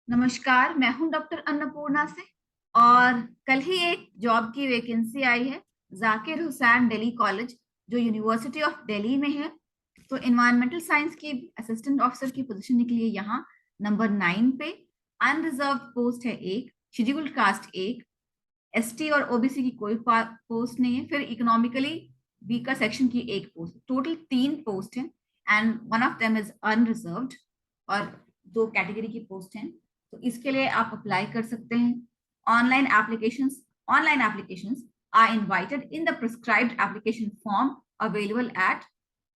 नमस्कार, मैं हूं डॉक्टर अन्नपूर्णा से। और कल ही एक जॉब की वैकेंसी आई है जाकिर हुसैन दिल्ली कॉलेज, जो यूनिवर्सिटी ऑफ दिल्ली में है। तो इन्वायरमेंटल साइंस की असिस्टेंट ऑफिसर की पोजीशन निकली है यहाँ नंबर 9 पे। अनरिजर्व पोस्ट है एक, शेड्यूल्ड कास्ट एक, एसटी और ओबीसी की कोई पोस्ट नहीं है, फिर इकोनॉमिकली वीकर सेक्शन की एक पोस्ट, टोटल 3 पोस्ट है। And one of them is unreserved, और 2 कैटेगरी की पोस्ट हैं। तो इसके लिए आप अप्लाई कर सकते हैं। Online applications are invited in the prescribed application form available at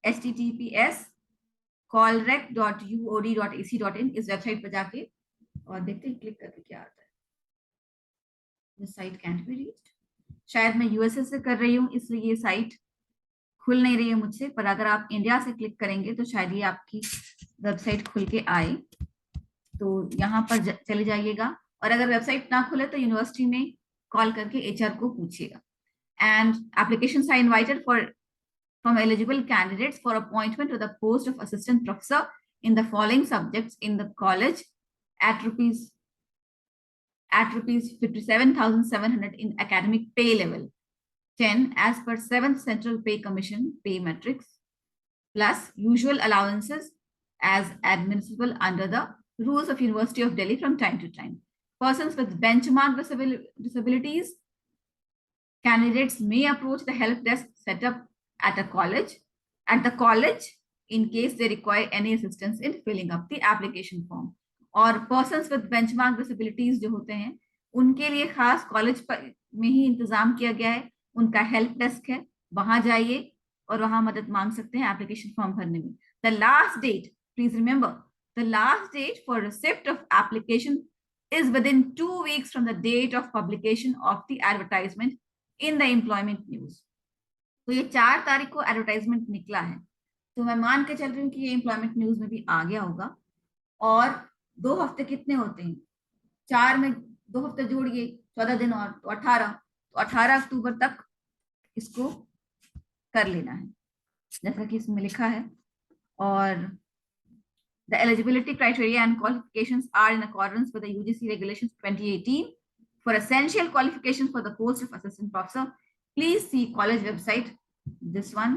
https://callrec.uod.ac.in। इस वेबसाइट पर जाके और देखते हैं क्लिक करके क्या आता है। This site cantt be reached. शायद मैं यूएसए से कर रही हूँ इसलिए ये साइट खुल नहीं रही है मुझसे, पर अगर आप इंडिया से क्लिक करेंगे तो शायद ये आपकी वेबसाइट खुल के आए। तो यहाँ पर चले जाइएगा, और अगर वेबसाइट ना खुले तो यूनिवर्सिटी में कॉल करके एचआर को पूछिएगा। And applications are invited for from eligible candidates for appointment to the post of assistant professor in the following subjects in the college at rupees 57,700 in academic pay level 10 as per 7th Central Pay Commission pay matrix, plus usual allowances as admissible under the rules of University of Delhi from time to time. Persons with benchmark disabilities, candidates may approach the help desk set up at the college in case they require any assistance in filling up the application form. और persons with benchmark disabilities जो होते हैं उनके लिए खास college में ही इंतजाम किया गया है, उनका हेल्प डेस्क है, वहां जाइए और वहां मदद मांग सकते हैं एप्लीकेशन फॉर्म भरने में। The last date, please remember, the last date for receipt of application is within 2 weeks from the date of publication of the advertisement in the employment news। तो ये 4 तारीख को एडवर्टाइजमेंट निकला है, तो मैं मान के चल रही हूँ कि ये एम्प्लॉयमेंट न्यूज में भी आ गया होगा। और 2 हफ्ते कितने होते हैं? 4 में 2 हफ्ते जोड़िए, 14 दिन और तो 18, तो 18 अक्टूबर तक इसको कर लेना है जैसा कि इसमें लिखा है। और the eligibility criteria and qualifications are in accordance with the UGC regulations 2018 for essential qualifications for the post of assistant professor. Please see college website, this one.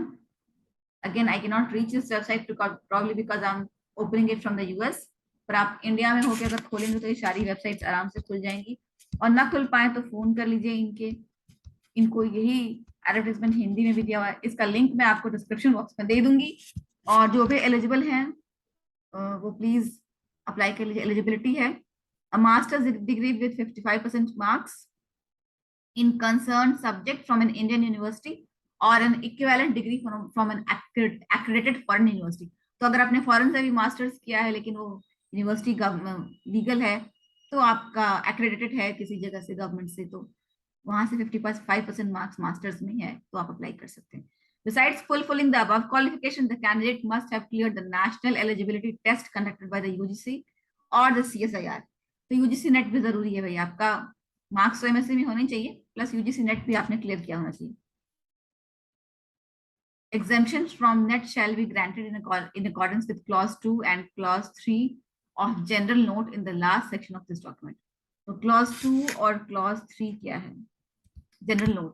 Again, I cannot reach this website probably because I'm opening it from the US, पर आप India में होकर अगर खोलेंगे तो ये सारी websites आराम से खुल जाएंगी, और ना खुल पाए तो फोन कर लीजिए इनको यही एडवर्टाइजमेंट हिंदी में भी दिया हुआ है, इसका लिंक मैं आपको डिस्क्रिप्शन बॉक्स में दे दूंगी। और जो भी एलिजिबल हैं वो प्लीज अप्लाई कर लीजिए। एलिजिबिलिटी है a master's degree with 55% marks in concerned subject from an Indian university or an equivalent degree from an accredited foreign university। तो अगर आपने फॉरेन से भी मास्टर्स किया है लेकिन वो यूनिवर्सिटी लीगल है, तो आपका एक्रेडिटेड है किसी जगह से, गवर्नमेंट से, तो वहां से 55% मार्क्स मास्टर्स में है तो आप अप्लाई कर सकते हैं। Besides fulfilling the above qualification, the candidate must have cleared the national eligibility test conducted by the UGC or the CSIR। तो यूजीसी नेट भी जरूरी है भाई, आपका मार्क्स तो एमएससी में होने चाहिए, प्लस यूजीसी नेट भी आपने क्लियर किया होना चाहिए। Exemptions from net shall be granted in accordance with clause 2 and clause 3 of general note in the last section of this document। तो clause 2 और clause 3 क्या है? जनरल नोट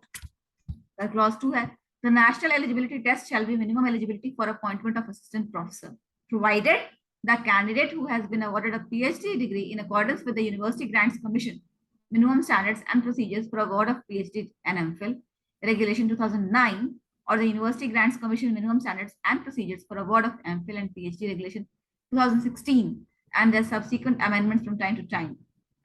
का clause 2 है, the national eligibility test shall be minimum eligibility for appointment of assistant professor, provided the candidate who has been awarded a PhD degree in accordance with the University Grants Commission minimum standards and procedures for award of PhD and MPhil regulation 2009 or the University Grants Commission minimum standards and procedures for award of MPhil and PhD regulation 2016 and their subsequent amendments from time to time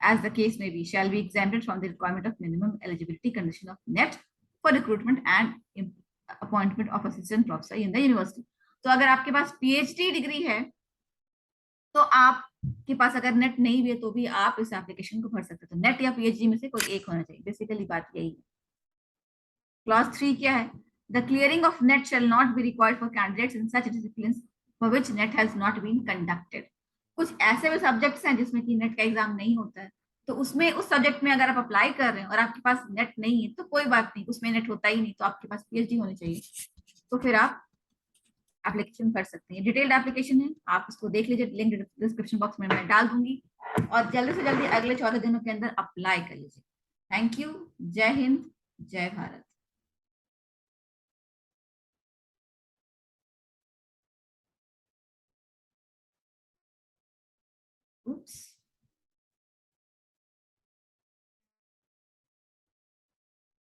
as the case may be shall be exempted from the requirement of minimum eligibility condition of NET for recruitment and appointment of assistant professor in the university। तो अगर आपके पास PhD degree है तो आपके पास अगर net नहीं भी है तो भी आप इस एप्लीकेशन को भर सकते हो। नेट या पीएचडी में से कोई एक होना चाहिए, बेसिकली बात यही है। क्लॉज 3 क्या है? The clearing of NET shall not be required for candidates in such disciplines for which NET has not been conducted. कुछ ऐसे भी सब्जेक्ट्स हैं जिसमें कि नेट का एग्जाम नहीं होता है, तो उसमें उस सब्जेक्ट में अगर आप अप्लाई कर रहे हैं और आपके पास नेट नहीं है तो कोई बात नहीं, उसमें नेट होता ही नहीं, तो आपके पास पीएचडी होनी चाहिए, तो फिर आप एप्लीकेशन कर सकते हैं। डिटेल्ड एप्लीकेशन है, आप उसको देख लीजिए, लिंक डिस्क्रिप्शन बॉक्स में मैं डाल दूंगी। और जल्दी से जल्दी अगले 14 दिनों के अंदर अप्लाई कर लीजिए। Thank you. जय हिंद, जय भारत। Oops.